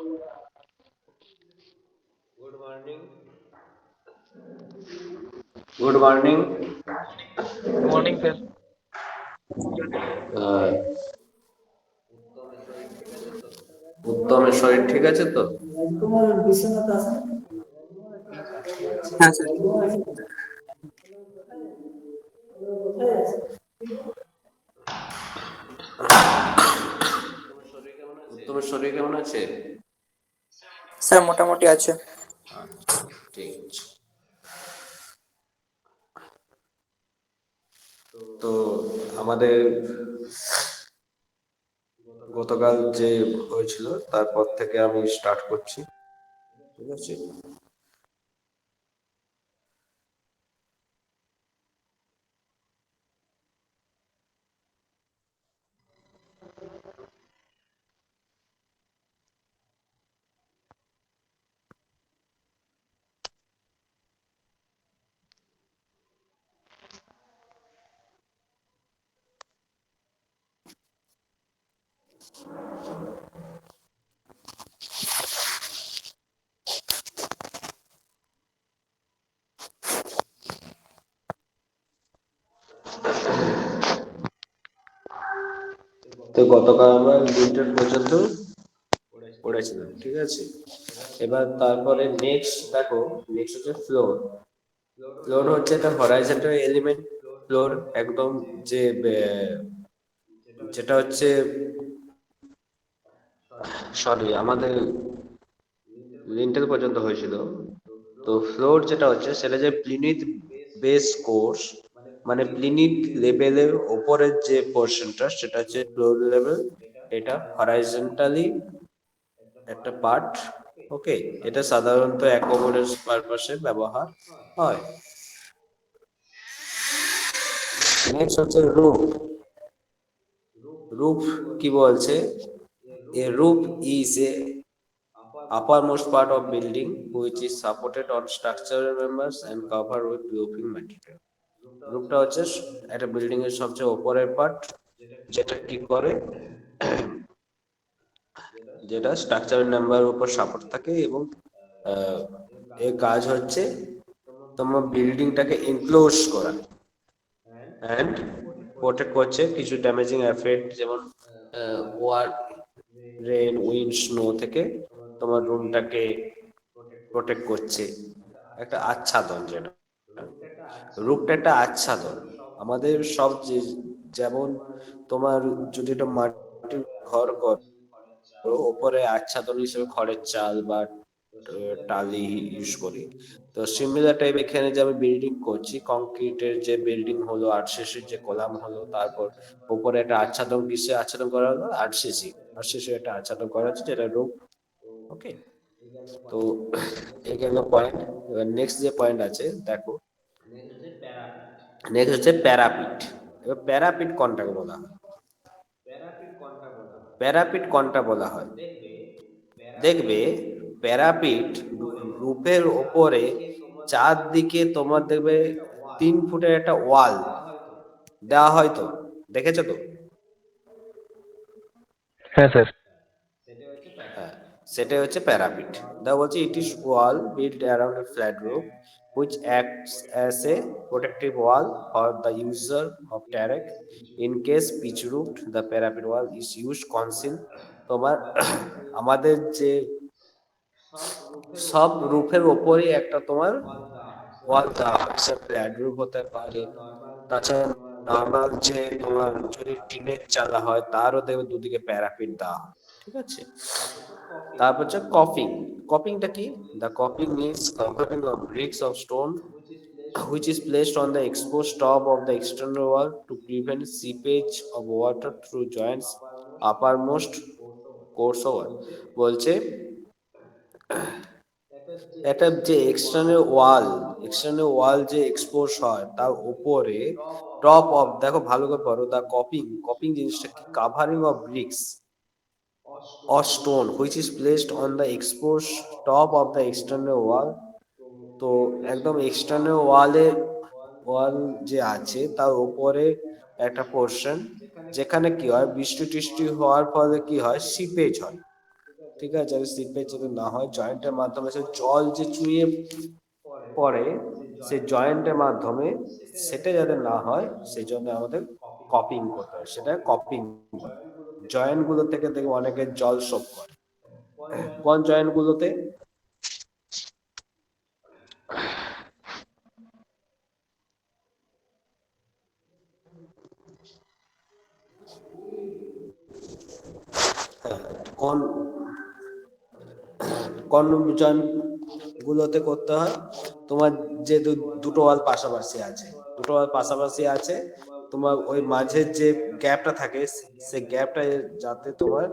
Good morning. Good morning. Morning sir. আহ, উত্তমের শরীর ঠিক আছে তো? হ্যাঁ স্যার। উত্তমের শরীর কেমন আছে? স্যার মোটামুটি আছে। ঠিক আছে। তো আমাদের গতকাল যে হয়েছিল তারপর থেকে আমি স্টার্ট করছি, ঠিক আছে? তো গতকাল আমরা লিমিটেড পর্যন্ত পড়েছিলাম, ঠিক আছে? এবার তারপরে নেক্সট দেখো, নেক্সট হচ্ছে ফ্লোর। ফ্লোর হচ্ছে একটা হরাইজন্টাল এলিমেন্ট। ফ্লোর একদম যে যেটা হচ্ছে, সরি, আমাদের লিন্টেল পর্যন্ত হয়েছিল। তো ফ্লোর যেটা হচ্ছে সেটা যে প্লিনিথ বেস কোর্স, মানে প্লিনিথ লেভেলের ওপরের যে পোর্শনটা সেটা হচ্ছে ফ্লোর লেভেল। এটা হরাইজন্টালি একটা পার্ট। ওকে, এটা সাধারণত অ্যাকোমোডেশন পারপাসে ব্যবহার হয়। নেক্সট হচ্ছে রুফ। রুফ কি বলছে? A roof is a uppermost part of building which is supported on structural members and covered with roofing material. রুফটা হচ্ছে একটা বিল্ডিং এর সবচেয়ে উপরের পার্ট, যেটা কি করে, যেটা স্ট্রাকচারাল নাম্বারের উপর সাপোর্ট থাকে এবং এর কাজ হচ্ছে তোমার বিল্ডিংটাকে এনক্লোজ করা অ্যান্ড প্রোটেক্ট করছে কিছু ড্যামেজিং এফেক্ট, যেমন ওয়ার, রেন, উইন্ড, স্নো থেকে তোমার রুমটাকে প্রোটেক্ট করছে। একটা আচ্ছাদন, যেটা রূপটা একটা আচ্ছাদন। আমাদের সব যে, যেমন তোমার যদি একটা মাটির ঘর করো, ওপরে আচ্ছাদন হিসেবে খড়ের চাল বা টালি ইউজ করি। তো সিমিলার টাইপ এখানে যে আমি বিল্ডিং করছি, কংক্রিটের যে বিল্ডিং হলো, আরসিসির যে কলাম হলো, তারপর উপরে একটা আচ্ছাদন, কিসে আচ্ছাদন করা হলো, আরসিসি একটা আচ্ছাদন করা হচ্ছে, যেটা রূপ। ওকে, তো এই গেল পয়েন্ট। এবার নেক্সট যে পয়েন্ট আছে দেখো, নেক্সট হচ্ছে প্যারাপিট। এবার প্যারাপিট কোনটাকে বলা হয়? প্যারাপিট কোনটা বলা হয়? দেখবে প্যারাপিট রূপের ওপরে চারদিকে তোমার দেখবে 3 ফুটের একটা ওয়াল দেওয়া হয়, তো দেখেছো তো? হ্যাঁ স্যার। হ্যাঁ, সেটাই হচ্ছে প্যারাপিট। দা বলছে it is wall build around a flat roof which acts as a protective wall for the user of terrain. In case pitch roofed, the parapet wall is used conceal তোমার আমাদের যে সব রুফের ওপরই একটা তোমার ওয়াল দেওয়া হয়, সে ফ্ল্যাট রুফ হতে পারে। তাছাড়া নর্মাল যে তোমার যদি টিনের চালা হয়, তারও দেখবে দুদিকে প্যারাপিট দেওয়া হয়, ঠিক আছে? তারপর হচ্ছে কপিং। কপিংটা কি? The coping means covering of bricks of stone which is placed on the exposed top of the external wall to prevent seepage of water through joints uppermost course over। বলছে একটা যে এক্সটার্নাল ওয়াল যে expose হয় তার উপরে top of, দেখো ভালো করে পড়ো, দা কপিং। কপিং জিনিসটা কি? Covering of bricks or stone which is placed on the exposed top of the external wall। তো একদম এক্সটার্নাল ওয়াল যে আছে তার উপরে একটা পোর্শন, যেখানে কি হয়, বৃষ্টি টিষ্টি হওয়ার ফলে কি হয়, সিপেজ হয়, ঠিক আছে, সিপেজ যদি না হয়, জয়েন্টের মাধ্যমে সে জল যে চুইয়ে পড়ে সেই জয়েন্টের মাধ্যমে, সেটা যাতে না হয় সেই জন্য আমাদের কপিং করতে হয়, সেটা কপিং। জয়েন্ট গুলো থেকে দেখবে অনেকে জল শোপ করে। কোন জয়েন্ট গুলোতে? কোন কোন জয়েন্ট গুলোতে করতে হয়? তোমার যে দুটো ওয়াল পাশাপাশি আছে, দুটো ওয়াল পাশাপাশি আছে, তোমার ওই মাঝের যে গ্যাপটা থাকে, সে গ্যাপটা যাতে তোমার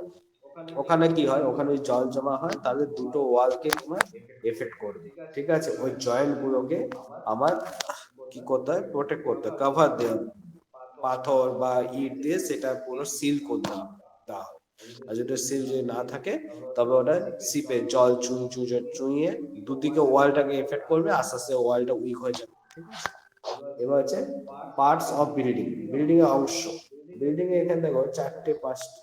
ওখানে কি হয়, ওখানে জল জমা হয়, তাহলে দুটো ওয়ালকে তোমার এফেক্ট করবে। ঠিক আছে, ওই জয়েন্ট গুলোকে আমার কি করতে হয়, প্রোটেক্ট করতে হয়, কভার দেওয়া, পাথর বা ইট দিয়ে সেটা পুরো সিল করতে দেওয়া হয়। আর যদি সিল যদি না থাকে, তবে ওটা সিপে জল চুইয়ে দুদিকে ওয়ালটাকে এফেক্ট করবে, আস্তে আস্তে ওয়ালটা উইক হয়ে যাবে। ঠিক আছে, এবার হচ্ছে পার্টস অফ বিল্ডিং, বিল্ডিং এর অংশ। বিল্ডিং এ এখানে দেখো চারটে পাঁচটা,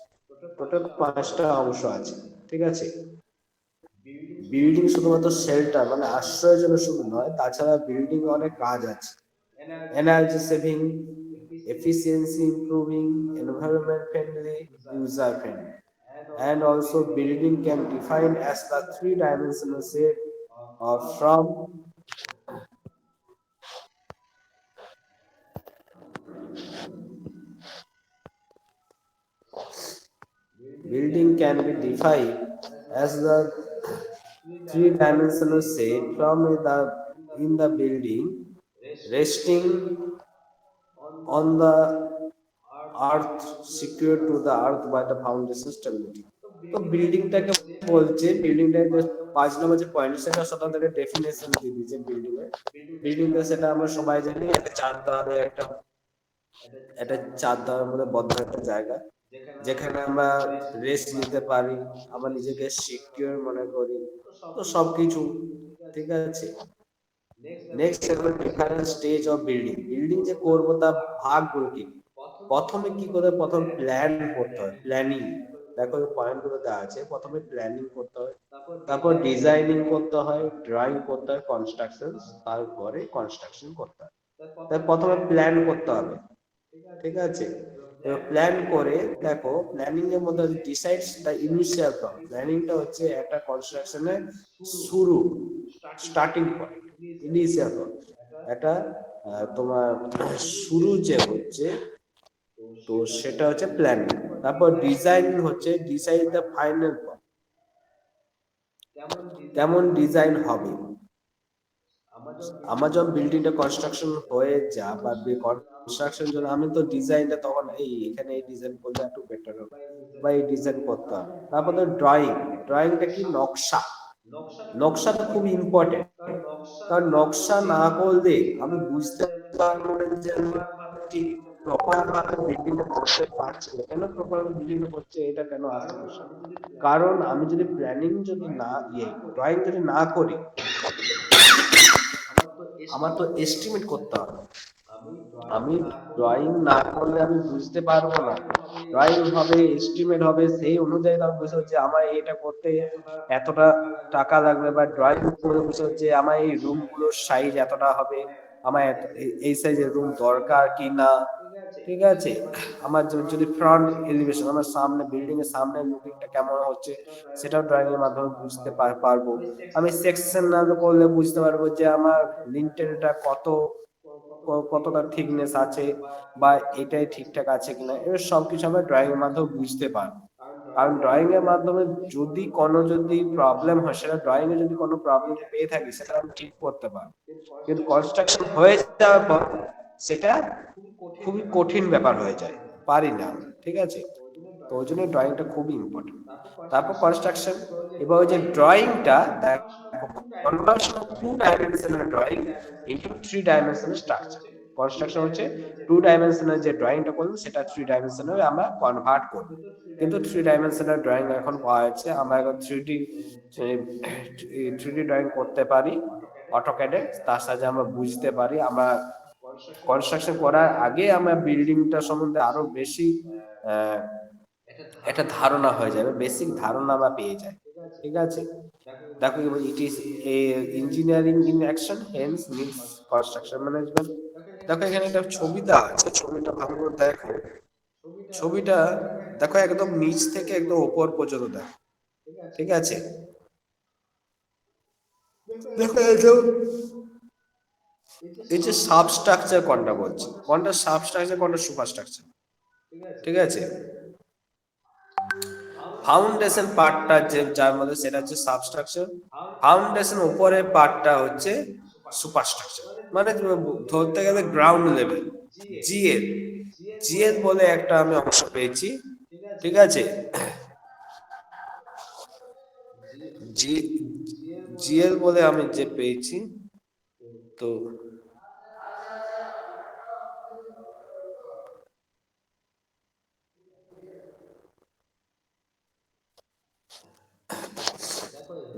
টোটাল পাঁচটা অংশ আছে। ঠিক আছে, বিল্ডিং শুধুমাত্র শেল্টার মানে আশ্রয়ের জন্য শুধু নয়, তাছাড়া বিল্ডিং অনেক কাজ আছে। Energy saving, efficiency improving, environment friendly, user friendly. And also building can define as the three-dimensional shape or from building can be defined as the three-dimensional shape from the in the building resting on the earth, secured to the earth by the foundation stability. তো বিল্ডিংটাকে বলছে, বিল্ডিংটাকে 5 নম্বর যে point, সেটা সাধারণত definition দিয়ে দিয়েছে building এর। বিল্ডিংটা সেটা আমরা সবাই জানি, একটা চার দেওয়ালের একটা চার দেওয়ালের মধ্যে বদ্ধ একটা জায়গা, যেখানে আমরা রেস্ট নিতে পারি, আমরা নিজেকে সিকিউর মনে করি, তো সবকিছু। ঠিক আছে, নেক্সট হলো different stage of building. Building যে করবো তার ভাগগুলো কি? প্রথমে কি করে, প্রথম প্ল্যান করতে হয়, প্ল্যানিং। দেখো পয়েন্ট গুলো দেওয়া আছে, প্রথমে প্ল্যানিং করতে হয়, তারপর ডিজাইনিং করতে হয়, ড্রয়িং করতে হয়, কনস্ট্রাকশন, তারপরে কনস্ট্রাকশন করতে হয়। তাই প্রথমে প্ল্যান করতে হবে। ঠিক আছে, প্ল্যান করে দেখো, প্ল্যানিং এর মধ্যে ডিসাইডস দ্য ইনিশিয়াল পয়েন্ট। প্ল্যানিংটা হচ্ছে একটা কনস্ট্রাকশনের শুরু, স্টার্টিং পয়েন্ট, ইনিশিয়াল পয়েন্ট, এটা তোমার শুরু যে হচ্ছে, তো সেটা হচ্ছে প্ল্যানিং। তারপর ডিজাইন হচ্ছে ডিসাইড দ্য ফাইনাল পয়েন্ট, কেমন ডিজাইন হবে। আমার যখন বিল্ডিংটা কনস্ট্রাকশন হয়ে যা বা কনস্ট্রাকশন জন্য আমি তো ডিজাইনটা তখন এখানে এই ডিজাইন করলে একটু বেটার হবে বা এই ডিজাইন করতে হবে। তারপর তো ড্রয়িং, ড্রয়িংটা কি, নকশা। নকশা তো খুব ইম্পর্টেন্ট, কারণ নকশা না করলে আমি বুঝতে পারবো না যে আমি ঠিক প্রপার ভাবে বিল্ডিংটা করতে পারছি না। কেন প্রপার বিল্ডিংটা করছে, এটা কেন আসছে? কারণ আমি যদি প্ল্যানিং যদি না ড্রয়িং যদি না করি, আমার তো এস্টিমেট করতে হবে। আমি ড্রয়িং না করলে আমি বুঝতে পারবো না, ড্রয়িং হবে, এস্টিমেট হবে, সেই অনুযায়ী আমি বুঝতে হচ্ছে আমার এটা করতে এতটা টাকা লাগবে, বা ড্রয়িং করে বুঝতে হচ্ছে আমার এই রুম গুলোর সাইজ এতটা হবে, আমার এই সাইজের রুম দরকার কি না। ঠিক আছে, আমার যদি ফ্রন্ট এলিভেশন, আমার সামনে বিল্ডিং এর সামনে লুকিংটা কেমন হচ্ছে, সেটাও ড্রয়িং এর মাধ্যমে বুঝতে পারবো। আমি সেকশন না করলে বুঝতে পারবো যে আমার লিন্টেলটা কতটা থিকনেস আছে, বা এটাই ঠিকঠাক আছে কিনা, এবার সবকিছু আমরা ড্রয়িং এর মাধ্যমে বুঝতে পারবো। কারণ ড্রয়িং এর মাধ্যমে যদি প্রবলেম হয়, সেটা ড্রয়িং এ যদি কোনো প্রবলেম পেয়ে থাকি, সেটা আমি ঠিক করতে পারবো। কিন্তু কনস্ট্রাকশন হয়ে যাওয়ার পর সেটা খুবই কঠিন ব্যাপার হয়ে যায়, পারি না। ঠিক আছে, তো ওই জন্য ড্রয়িংটা খুবই ইম্পর্টেন্ট। তারপর কনস্ট্রাকশন। এবার ওই যে ড্রয়িংটা, conversion of two dimensional drawing into three dimensional structure. Construction হচ্ছে টু ডাইমেনশনাল যে ড্রয়িংটা করবো, সেটা থ্রি ডাইমেনশনাল আমরা কনভার্ট করবো। কিন্তু থ্রি ডাইমেনশনাল ড্রয়িং এখন পাওয়া যাচ্ছে, আমরা এখন থ্রি ডি ড্রয়িং করতে পারি অটোক্যাডে, তার সাথে আমরা বুঝতে পারি। আমরা কনস্ট্রাকশন করার আগে আমরা বিল্ডিংটা সম্বন্ধে আরো বেশি একটা ধারণা হয়ে যাবে, বেসিক ধারণা আমরা পেয়ে যাই। ঠিক আছে, দেখো কি বলছি, it is a engineering in action hence needs construction management. দেখো এখানে একটা ছবি দেওয়া আছে, ছবিটা ভালো করে দেখো। ছবিটা দেখো একদম নিচ থেকে একদম উপর পর্যন্ত দেখো, ঠিক আছে। দেখো একদম এই যে সাবস্ট্রাকচার কোনটা বলছি, কোনটা সাবস্ট্রাকচার কোনটা সুপারস্ট্রাকচার, ঠিক আছে। ফাউন্ডেশন পার্টটা যে যার মধ্যে সেটা হচ্ছে সাবস্ট্রাকচার, ফাউন্ডেশন উপরের পার্টটা হচ্ছে সুপারস্ট্রাকচার। মানে ধরতে গেলে গ্রাউন্ড লেভেল, জিএল, জিএল বলে একটা আমি অংশ পেয়েছি, ঠিক আছে। জিএল বলে আমি যে পেয়েছি, তো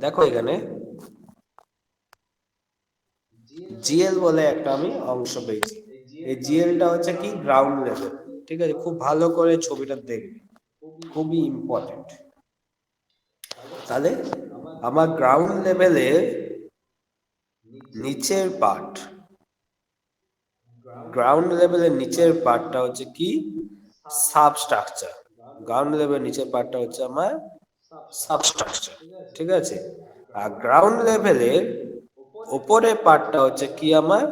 দেখো এখানে জিএল বলে একটা আমি অংশ পেয়েছি। এই জিএলটা হচ্ছে কি গ্রাউন্ড লেভেল, ঠিক আছে। খুব ভালো করে ছবিটা দেখবে, খুবই ইম্পর্টেন্ট। তাহলে আমার গ্রাউন্ড লেভেলে নিচের পার্ট, গ্রাউন্ড লেভেলের নিচের পার্টটা হচ্ছে কি সাবস্ট্রাকচার, গ্রাউন্ড লেভেলের নিচের পার্টটা হচ্ছে আমার সাবস্ট্রাকচার, ঠিক আছে। আর গ্রাউন্ড লেভেলের উপরের পার্টটা হচ্ছে কি আমার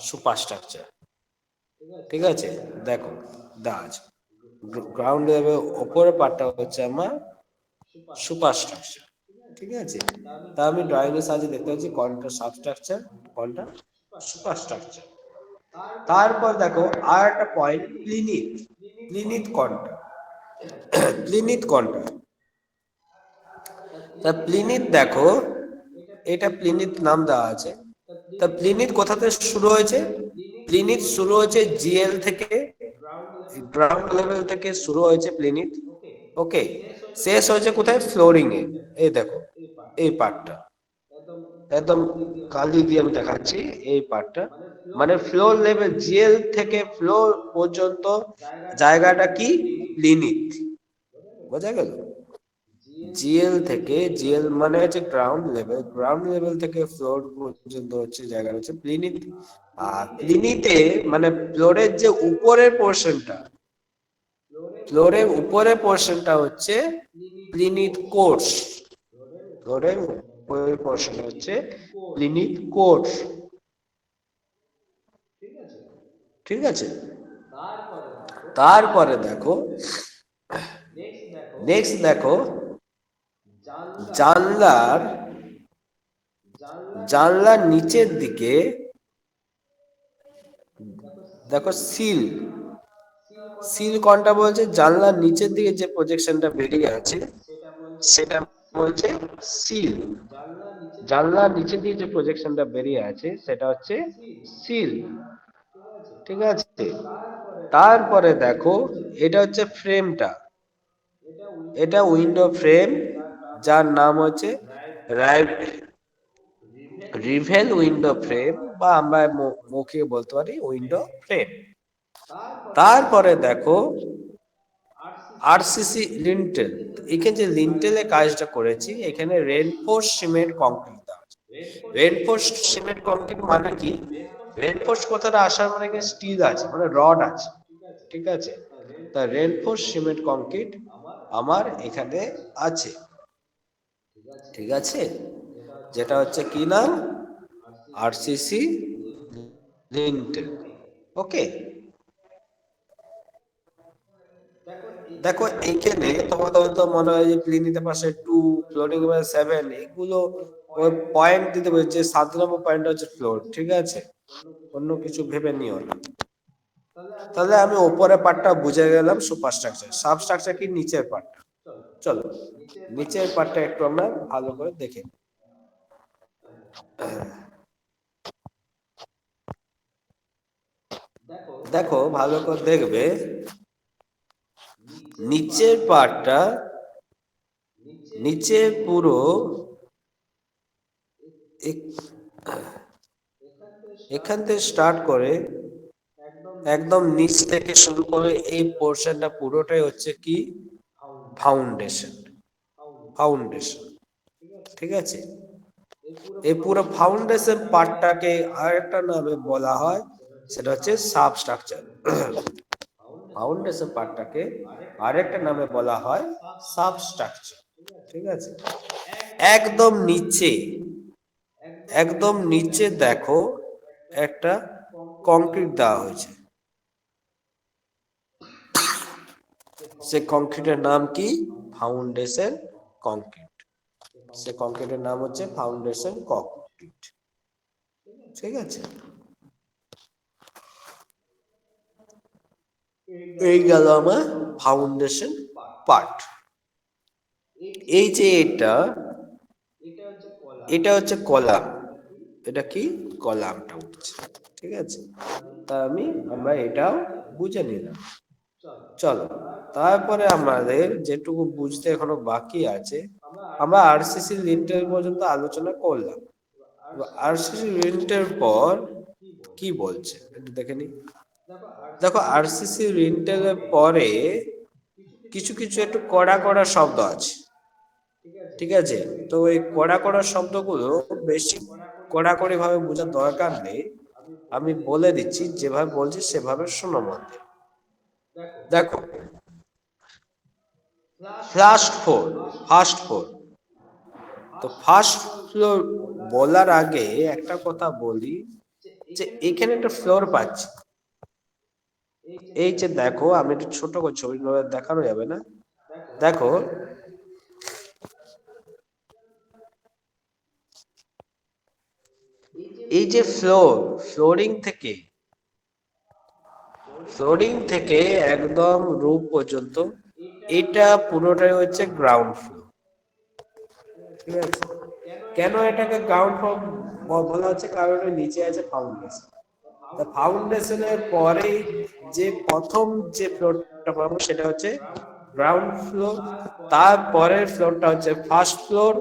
সুপারস্ট্রাকচার, ঠিক আছে। দেখো দাজ গ্রাউন্ড লেভেল উপরের পার্টটা হচ্ছে আমার সুপারস্ট্রাকচার, ঠিক আছে। তা আমি ড্রয়িং এর সাহায্যে দেখতে পাচ্ছি কোনটা সাবস্ট্রাকচার কোনটা সুপারস্ট্রাকচার। তারপর দেখো আর একটা পয়েন্ট, প্লিনিথ, প্লিনিথ কোনটা, প্লিনিথ কোনটা। তা প্লিনিথ দেখো, এটা প্লিনিথ নাম দেওয়া আছে। তা প্লিনিথ কোথা থেকে শুরু হয়েছে, প্লিনিথ শুরু হয়েছে জিএল থেকে, গ্রাউন্ড লেভেল থেকে শুরু হয়েছে প্লিনিথ, ওকে। শেষ হয়েছে কোথায়, ফ্লোরিং এ। এই দেখো এই পার্টটা একদম কালি দিয়ে আমি দেখাচ্ছি, এই পার্টটা মানে ফ্লোর লেভেল, জিএল থেকে ফ্লোর পর্যন্ত জায়গাটা কি প্লিনিথ, বোঝা গেল। জিএল থেকে, জিএল মানে হচ্ছে গ্রাউন্ড লেভেল, গ্রাউন্ড লেভেল থেকে ফ্লোর পর্যন্ত হচ্ছে জায়গা হচ্ছে প্লিনিথ। আর প্লিনিথে মানে ফ্লোরের যে উপরের পোর্শনটা, ফ্লোরের উপরের পোর্শনটা হচ্ছে প্লিনিথ কোর্স, ফ্লোরের উপরের পোর্শন হচ্ছে প্লিনিথ কোর্স, ঠিক আছে। তারপরে দেখো, নেক্সট দেখো জানলার, জানলার নিচের দিকে দেখো সিল, সিল কোনটা বলছে, জানলার নিচের দিকে যে প্রজেকশনটা বেরিয়ে আছে সেটা বলছে সিল, জানলার নিচের দিকে যে প্রজেকশনটা বেরিয়ে আছে সেটা হচ্ছে সিল, ঠিক আছে। তারপরে দেখো এটা হচ্ছে ফ্রেমটা, এটা উইন্ডো ফ্রেম, যার নাম হচ্ছে রিভেল উইন্ডো ফ্রেম, বা আমরা মুখে বলতে পারি উইন্ডো ফ্রেম। তারপরে দেখো আরসিসি লিন্টেল, এখানে যে লিন্টেলে কাজটা করেছি, এখানে রেনফোর্স সিমেন্ট কংক্রিট দেওয়া আছে। রেনফোর্স সিমেন্ট কংক্রিট মানে কি, রেনফোর্স কথাটা আসার মানে কি স্টিল আছে, মানে রড আছে, ঠিক আছে। তা রেনফোর্স সিমেন্ট কংক্রিট আমার এখানে আছে, ঠিক আছে। যেটা হচ্ছে কি নাম, আরসিসি লিন্টেল, ওকে। দেখো এইখানে তোমাদের তো মনে হয় যে প্লিনিথের পাশে 2, ফ্লোরিং 7, এগুলো ওই পয়েন্ট দিতে বলছে, যে 7 নম্বর পয়েন্ট হচ্ছে ফ্লোর, ঠিক আছে। অন্য কিছু ভেবে নিও না। তাহলে আমি উপরের পার্টটা বুঝে গেলাম সুপারস্ট্রাকচার, সাবস্ট্রাকচার কি নিচের পার্টটা। চলো নিচের পার্টটা একটু আমরা ভালো করে দেখে নিই। দেখো ভালো করে দেখবে, নিচের পার্টটা, নিচে পুরো এখান থেকে স্টার্ট করে একদম নিচ থেকে শুরু করে এই পোর্শনটা পুরোটাই হচ্ছে কি ফাউন্ডেশন, ফাউন্ডেশন। ঠিক আছে, এই পুরো ফাউন্ডেশন পার্টটাকে আরেকটা নামে বলা হয়, সেটা হচ্ছে সাবস্ট্রাকচার। ফাউন্ডেশন পার্টটাকে আরেকটা নামে বলা হয় সাবস্ট্রাকচার। ঠিক আছে, একদম নিচে, একদম নিচে দেখো একটা কংক্রিট দেওয়া হয়েছে। সে কংক্রিটের নাম কি? Foundation concrete. সে কংক্রিটের নাম হচ্ছে ফাউন্ডেশন কংক্রিট। ঠিক আছে, এই গেল আমার ফাউন্ডেশন পার্ট। এই যে এটা হচ্ছে কলাম। এটা কি? কলামটা উঠছে। ঠিক আছে, তা আমরা এটাও বুঝে নিলাম। চলো, তারপরে আমাদের যেটুকু বুঝতে এখনো বাকি আছে, আমরা আরসিসি লিন্টেল পর্যন্ত আলোচনা করলাম। আরসিসি লিন্টের পর কি বলছে একটু দেখে নি। দেখো, আরসিসি লিন্টেলের পরে কিছু কিছু একটু কড়া কড়া শব্দ আছে। ঠিক আছে, তো এই কড়া কড়া শব্দগুলো বেশি কড়াকড়ি ভাবে বোঝার দরকার নেই, আমি বলে দিচ্ছি, যেভাবে বলছি সেভাবে শোনো মন দিয়ে। দেখো, ফার্স্ট ফ্লোর। তো ফার্স্ট ফ্লোর বলার আগে একটা কথা বলি, যে এখানে একটা ফ্লোর পাচ্ছি। এই যে দেখো, আমি একটু ছোট করে ছবি দেখানো যাবে না। দেখো, এই যে ফ্লোরিং থেকে একদম রুফ পর্যন্ত, এটা পুরোটাই হচ্ছে গ্রাউন্ড ফ্লোর। ঠিক আছে, কেন এটাকে গ্রাউন্ড ফ্লোর বলা হচ্ছে? কারণ নিচে আছে ফাউন্ডেশন। ফাউন্ডেশনের পরে যে প্রথম যে ফ্লোরটা পাবো সেটা হচ্ছে গ্রাউন্ড ফ্লোর, তারপরের ফ্লোরটা হচ্ছে ফার্স্ট ফ্লোর,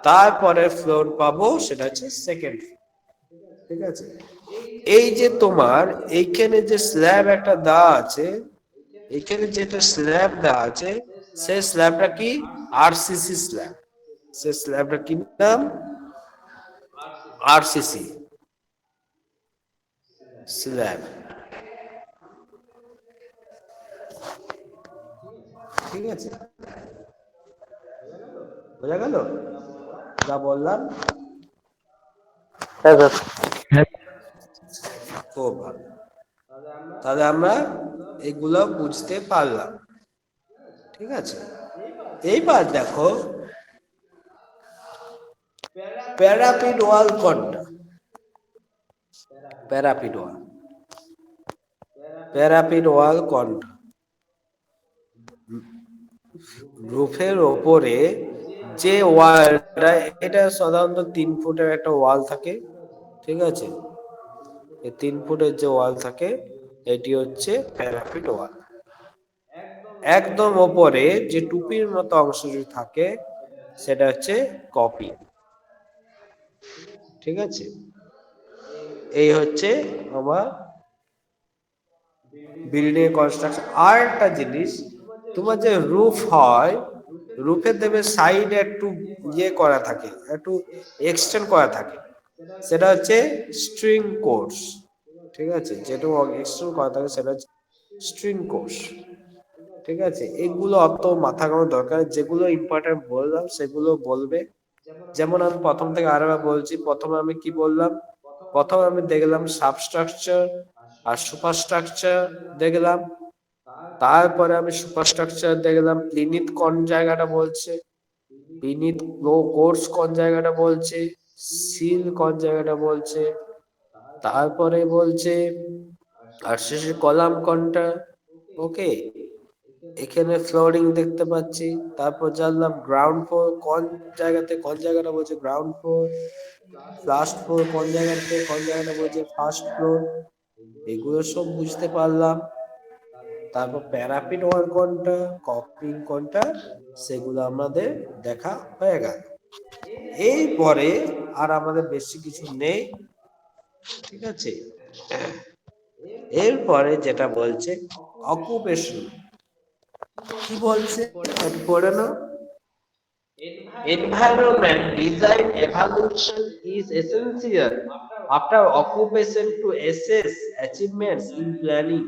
তারপরের ফ্লোর পাবো সেটা হচ্ছে সেকেন্ড ফ্লোর। ঠিক আছে, এই যে তোমার এইখানে যে স্ল্যাব একটা দেওয়া আছে, এখানে যেটা স্ল্যাব দেওয়া আছে, সেই স্ল্যাবটা কি? RCC slab. সেই স্ল্যাবটা কি নাম? RCC slab. ঠিক আছে, বোঝা গেল যা বললাম? খুব ভালো, তাহলে আমরা এগুলো বুঝতে পারলাম। ঠিক আছে, এইবার দেখো, প্যারাপিড ওয়াল কোনটা? প্যারাপিড ওয়াল কোনটা? রুফের ওপরে যে ওয়ালটা, এটা সাধারণত 3 ফুটের একটা ওয়াল থাকে। ঠিক আছে, এই 3 ফুটের যে ওয়াল থাকে, এটি হচ্ছে প্যারাপিড ওয়াল। একদম ওপরে যে টুপির মতো অংশ থাকে, সেটা হচ্ছে কপি। ঠিক আছে, এই হচ্ছে আমার বিল্ডিং কনস্ট্রাকশন। আর একটা জিনিস, তোমার যে রুফ হয়, রুফে দেবে সাইডে একটু ইয়ে করা থাকে, একটু এক্সটেন্ড করা থাকে, সেটা হচ্ছে স্ট্রিং কোর্স। ঠিক আছে, যেটা এক্সটেন্ড করা থাকে সেটা হচ্ছে স্ট্রিং কোর্স। ঠিক আছে, এগুলো অত মাথা ঘামানোর দরকার, যেগুলো ইম্পর্টেন্ট বললাম সেগুলো বলবে। যেমন আমি প্রথম থেকে আরেকবার বলছি, প্রথমে আমি কি বললাম? প্রথমে আমি দেখলাম সাবস্ট্রাকচার আর সুপারস্ট্রাকচার দেখলাম, তারপরে আমি সুপারস্ট্রাকচার দেখলাম প্লিনিথ কোন জায়গাটা বলছে, প্লিনিথ কোর্স কোন জায়গাটা বলছে, সিল কোন জায়গাটা বলছে, তারপরে বলছে আর শেষে কলাম কোনটা। ওকে, এখানে ফ্লোরিং দেখতে পাচ্ছি, তারপর জানলাম গ্রাউন্ড ফ্লোর কোন জায়গাটা বলছে গ্রাউন্ড ফ্লোর, ফার্স্ট ফ্লোর কোন জায়গাটা বলছে ফার্স্ট ফ্লোর, এগুলো সব বুঝতে পারলাম। তারপর প্যারাপিড ওয়াল কোনটা, কপিং কোনটা, সেগুলো আমাদের দেখা হয়ে গেল। এরপরে আর আমাদের বেশি কিছু নেই। ঠিক আছে, এরপরে যেটা বলছে অকুপেশন, কি বলছে পড়ে নাও। Environment design evaluation is essential after occupation to assess achievements in planning,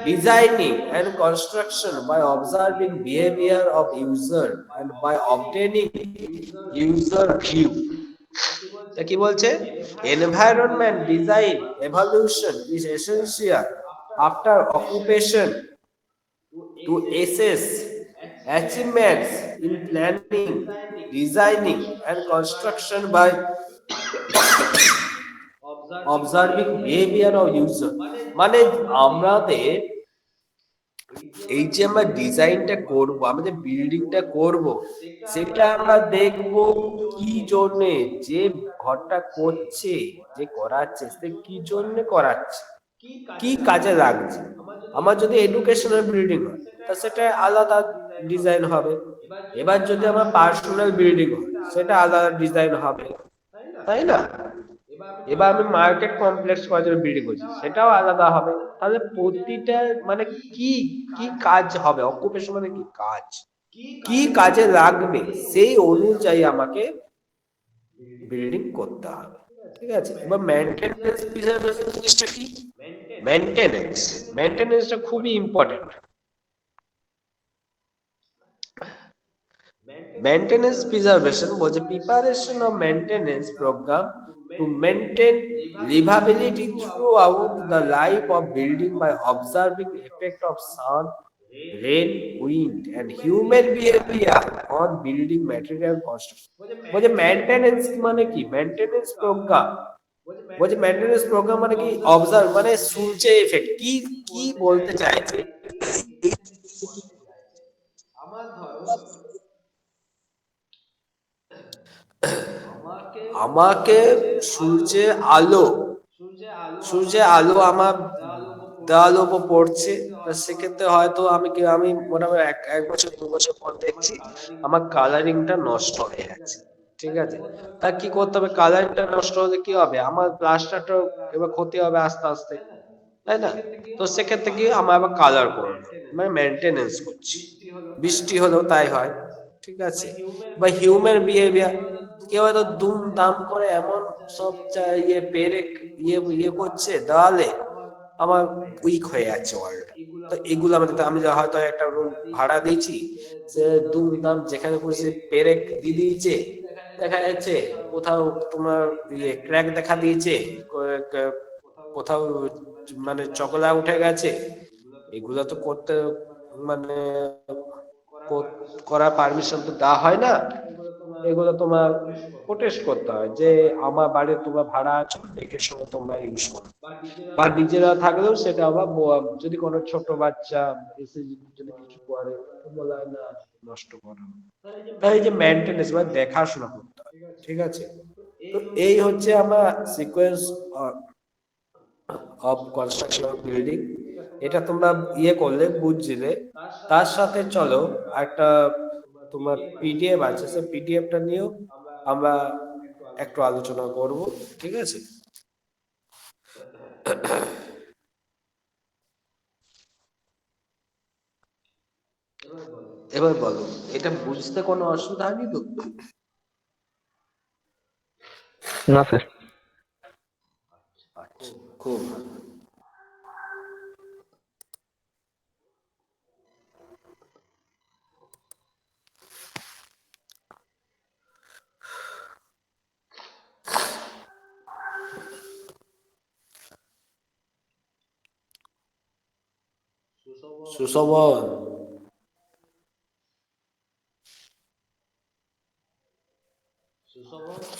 designing, and construction by observing behavior of user and by obtaining user view. তা কি বলছে environment design evaluation is essential after occupation to assess achievements in planning, designing, and construction by observing behavior of user মানে আমাদের এই যে আমরা ডিজাইনটা করব, আমাদের বিল্ডিংটা করব, সেটা আমরা দেখব কি জন্য, যে ঘরটা করছে, যে করাচ্ছে সে কি জন্য করাচ্ছে, কি কাজে লাগছে। আমার যদি এডুকেশনাল বিল্ডিং হয় তা সেটা আলাদা ডিজাইন হবে, এবার যদি আমার পার্সোনাল বিল্ডিং হয় সেটা আলাদা ডিজাইন হবে, তাই না? এবার আমি মার্কেট কমপ্লেক্স করার জন্য বিল্ডিং করছি, সেটাও আলাদা হবে। তাহলে প্রতিটা মানে কি কি কাজ হবে, অকুপেশন মানে কি কাজ, কি কাজে লাগবে, সেই অনুযায়ী আমাকে বিল্ডিং করতে হবে, ঠিক আছে? এবার মেইনটেনেন্স জিনিসটা কি? মেইনটেনেন্সটা খুবই important. Maintenance preservation was a preparation of maintenance program to maintain livability throughout the life of building by observing effect of sun, rain, wind, and human behavior on building material construction. বলছে maintenance মানে কি? Maintenance programme, বলছে maintenance programme মানে কি? Observe মানে সূর্যে effect. কি কি বলতে চাইছে? আমাকে সূর্যের আলো, আমার দেওয়াল উপর পড়ছে, সেক্ষেত্রে হয়তো আমি মোটামুটি এক বছর 2 বছর পর দেখছি আমার কালারিংটা নষ্ট হয়ে গেছে, ঠিক আছে? তা কি করতে হবে? কালারিংটা নষ্ট হলে কি হবে? আমার প্লাস্টারটা এবার ক্ষতি হবে আস্তে আস্তে, তাই না? তো সেক্ষেত্রে কি আমার আবার কালার করবো, মানে মেনটেনেন্স করছি। বৃষ্টি হলেও তাই হয়, ঠিক আছে? বা হিউম্যান বিহেভিয়ার, কেউ হয়তো দুম দাম করে এমন সব পেরেক ইয়ে করছে দেওয়ালে, আমার উইক হয়ে যাচ্ছে ওয়ালটা। তো এগুলো আমি হয়তো একটা রুম ভাড়া দিয়েছি, সে দুম দাম যেখানে খুশি পেরেক দিয়ে দিয়েছে, দেখা যাচ্ছে কোথাও তোমার ক্র্যাক দেখা দিয়েছে, কোথাও মানে চকলা উঠে গেছে। এগুলো তো করতে মানে করার পারমিশন তো দেওয়া হয় না, এগুলো তোমার প্রোটেস্ট করতে হয় যে আমার বাড়ি তোমরা ভাড়া আছো, দেখে শুনে তোমরা ইউজ করো। বা নিজেরা থাকলেও সেটা আবার যদি কোনো ছোট বাচ্চা এসে যদি কিছু করে বলা হয় না নষ্ট করো, তাই যে মেইনটেনেন্স বা দেখাশোনা করতে হয়, ঠিক আছে? তো এই হচ্ছে আমার sequence of construction of building. এটা তোমরা করলে বুঝছিলে। তার সাথে চলো একটা তোমার পিডিএফ আছে, সেই পিডিএফটা নিয়েও আমরা একটু আলোচনা করব, ঠিক আছে? এবার বলো, এটা বুঝতে কোনো অসুবিধা হয়নি তো? না স্যার। আচ্ছা, খুব ভালো। সুশোভন,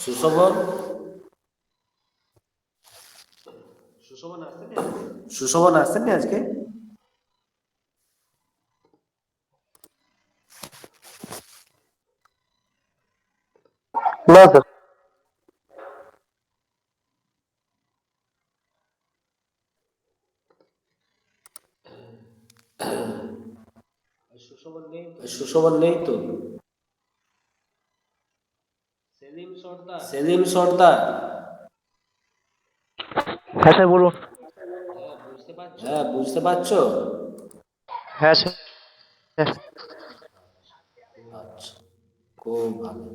সুশোভন, সুশোভন আসছেন আজকে? না স্যার। সুশোভন নেই তো? সেলিম সর্দার। হ্যাঁ স্যার বলুন। হ্যাঁ, বুঝতে পারছো? হ্যাঁ স্যার। আচ্ছা, খুব ভালো,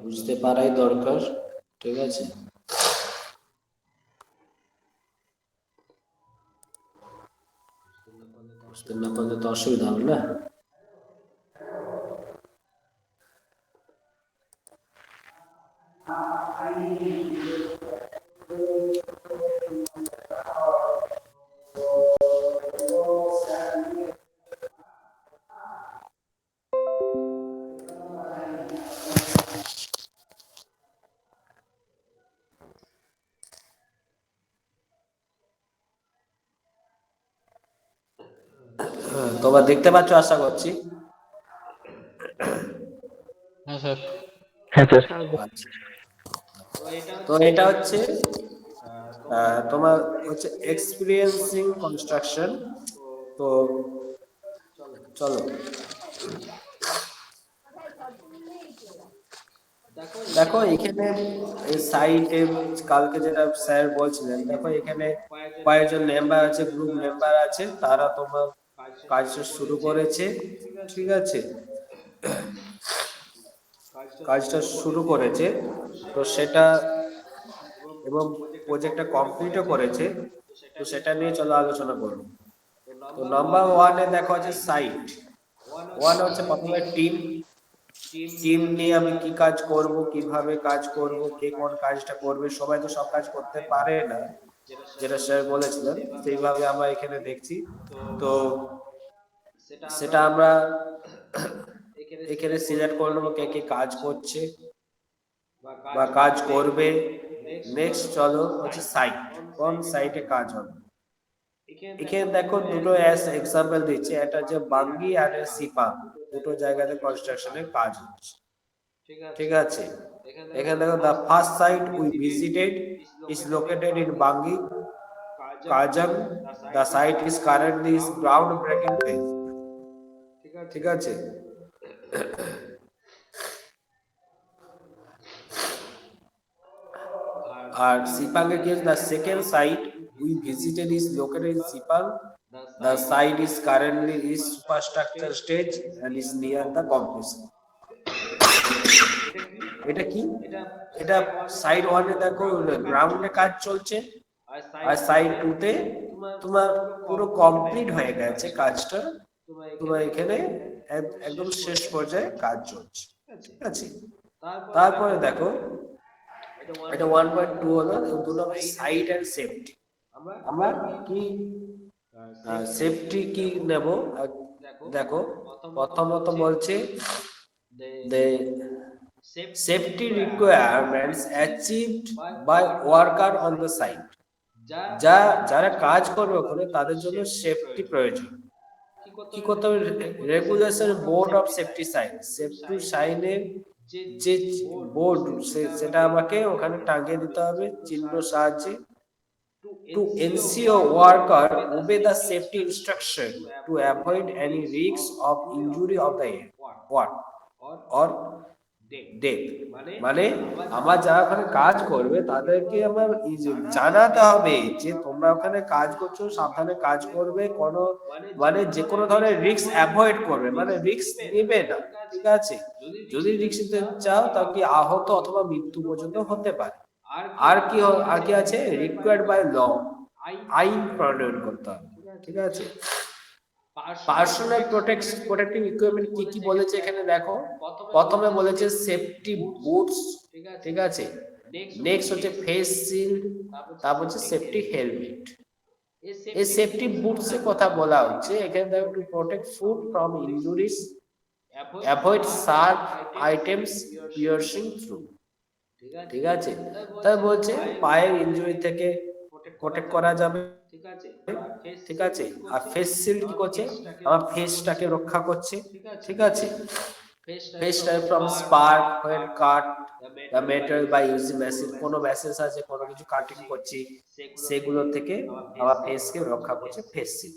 বুঝতে পারাই দরকার। ঠিক আছে, বুঝতে না পারলে তো অসুবিধা হবে না। তোমরা দেখতে পাচ্ছ আশা করছি। হ্যাঁ স্যার। হ্যাঁ স্যার। আচ্ছা, তো এটা হচ্ছে তোমার হচ্ছে এক্সপিরিয়েন্সিং কনস্ট্রাকশন। তো চলো, দেখো এখানে এই সাইটে কালকে যেটা স্যার বলছিলেন, দেখো এখানে কয়েকজন মেম্বার আছে, গ্রুপ মেম্বার আছে, তারা তোমার কাজটা শুরু করেছে। ঠিক আছে, কাজটা শুরু করেছে, তো সেটা এবং প্রজেক্টটা কমপ্লিটও করেছে। তো সেটা নিয়ে চলো আলোচনা করবো। তো নাম্বার ওয়ানে দেখো আছে সাইট। ওয়ান হচ্ছে প্রথমে টিম। টিম নিয়ে আমি কি কাজ করব, কিভাবে কাজ করব, কে কোন কাজটা করবে। সবাই তো সব কাজ করতে পারে না, যেটা স্যার বলেছিলেন সেইভাবে আমরা এখানে দেখছি। তো সেটা আমরা এখানে সিলেক্ট করে নেবো কে কে কাজ করছে বা কাজ করবে। নেক্সট চলো হচ্ছে সাইট, কোন সাইটে কাজ হবে। এখানে দেখো দুটো এক্সাম্পল দিচ্ছে, এটা হচ্ছে বাঙ্গি আর সিপাং, দুটো জায়গাতে কনস্ট্রাকশনের কাজ হচ্ছে। ঠিক আছে, এখানে দেখো the first site we visited is located in Bangi Kajang. The site is currently is ground breaking phase. ঠিক আছে, আর সিপাংয়ে কি the second site we visited is located in Sepang. The site is currently is superstructure stage and is near the completion. এটা কি? এটা side ওয়ানে দেখো গ্রাউন্ডে কাজ চলছে, আর সাইড টু তে তোমার পুরো কমপ্লিট হয়ে গেছে কাজটা। তোমার এখানে একদম শেষ পর্যায়ে কাজ চলছে। ঠিক আছে, তারপরে দেখো এটা 1.2 হলো, 2 নম্বর সাইট এন্ড সেফটি। আমরা কি সেফটি কি নেব? দেখো প্রথমত বলছে the safety requirements achieved by worker on the site. যারা কাজ করবে ওখানে তাদের জন্য সেফটি প্রয়োজন। কি করতে হবে? Regulation board of safety sign, safety সাইনের যে বোর্ড সেটা আমাকে ওখানে টাঙিয়ে দিতে হবে চিহ্ন সাহায্যে। To ensure worker obey the safety instruction to avoid any risk of injury of the work or death. মানে আমার যারা ওখানে কাজ করবে তাদেরকে আমার জানাতে হবে যে তোমরা ওখানে কাজ করছো, সাবধানে কাজ করবে, কোনো মানে যে কোনো ধরনের রিস্ক অ্যাভয়েড করবে, মানে রিস্ক নেবে না। ঠিক আছে, যদি রিস্ক নিতে চাও তাহলে কি আহত অথবা মৃত্যু পর্যন্ত হতে পারে। আর কি আছে? রিকোয়ার্ড বাই ল, আইন প্রণয়ন করতে হবে। ঠিক আছে, পার্সোনাল প্রোটেক্টিভ ইকুইপমেন্ট কি কি বলেছে এখানে দেখো। প্রথমে বলেছে সেফটি বুটস। ঠিক আছে, নেক্সট হচ্ছে ফেস শিল্ড, তারপর হচ্ছে সেফটি হেলমেট। এই সেফটি বুটস এর কথা বলা হচ্ছে এখানে দেখো, to protect foot from injuries, avoid sharp items piercing through. ঠিক আছে, তাই বলছে পায়ের ইনজুরি থেকে প্রোটেক্ট করা যাবে। ঠিক আছে, আর ফেস শিল্ড কি করছে? আমার ফেসটাকে রক্ষা করছে। ঠিক আছে, ফেসটা from spark when cut the metal by using machine, কোনো মেশিন আছে কোনো কিছু কাটিং করছি সেগুলো থেকে আমার ফেসকে রক্ষা করছে ফেস শিল্ড।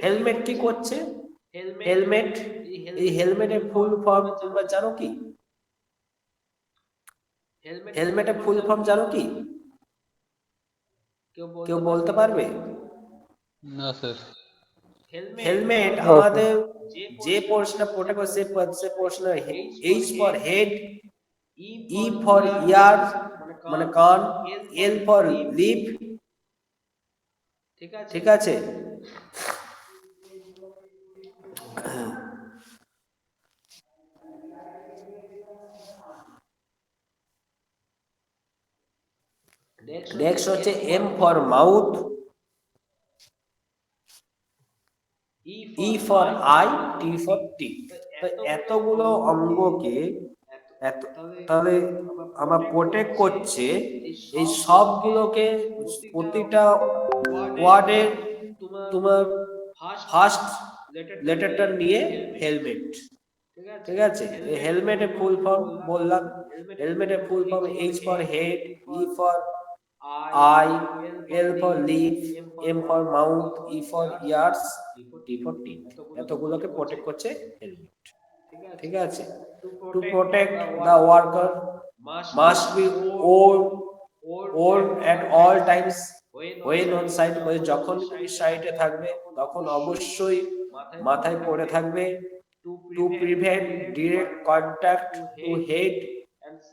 হেলমেট কি করছে? হেলমেট, এই হেলমেটের ফুল ফর্ম তোমরা জানো কি? হেলমেটের ফুল ফর্ম জানো কি? কেউ বলতে পারবে? না স্যার। Helmet Okay. আমাদের যে পোর্শনটা প্রোটেক্ট করে সে পোর্শনের H for head, E for ear মানে কান, এল ফর লিপ, ঠিক আছে। নেক্সট হচ্ছে M for mouth, E for eye, T for T. তো এতগুলো অঙ্গকে এত তাহলে আমার প্রোটেক্ট করছে, এই সবগুলোকে প্রতিটা ওয়ার্ডের তোমার ফার্স্ট লেটারটা নিয়ে হেলমেট, ঠিক আছে। এই হেলমেটের ফুল ফর্ম বললাম, হেলমেটের full form H for head, E for eye, L for lip, M for mouth, E for ears, T for T. এতগুলোকে প্রোটেক্ট করছে হেলমেট, ঠিক আছে। To protect the worker must be worn at all times when on site, যখন তুমি সাইটে থাকবে তখন অবশ্যই মাথায় পড়ে থাকবে। To prevent direct contact to head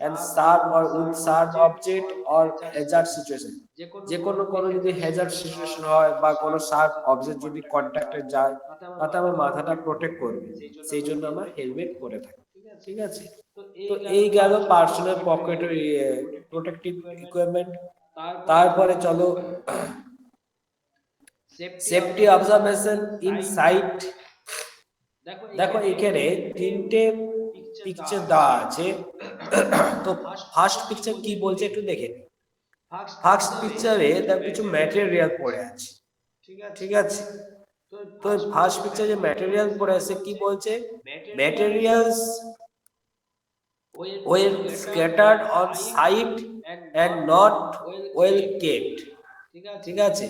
and sharp or with sharp object or hazard situation, যে কোনো যদি হ্যাজার্ড সিচুয়েশন হয় বা কোনো শার্প অবজেক্ট যদি কন্টাক্টে যায় তাতে আমার মাথাটা প্রোটেক্ট করবে, সেই জন্য আমরা হেলমেট পরে থাকি, ঠিক আছে। তো এই গেল পার্সোনাল পকেট প্রোটেক্টিভ ইকুইপমেন্ট। তারপরে চলো সেফটি অবজারভেশন ইন সাইট। দেখো এখানে তিনটে পিকচার দেওয়া আছে। তো ফার্স্ট পিকচার কি বলছে একটু দেখে নিই। ফার্স্ট পিকচারে তার কিছু ম্যাটেরিয়াল পড়ে আছে, ঠিক আছে। তো ফার্স্ট পিকচারে যে ম্যাটেরিয়াল পড়ে আছে কি বলছে, materials were scattered on site and not well kept, ঠিক আছে।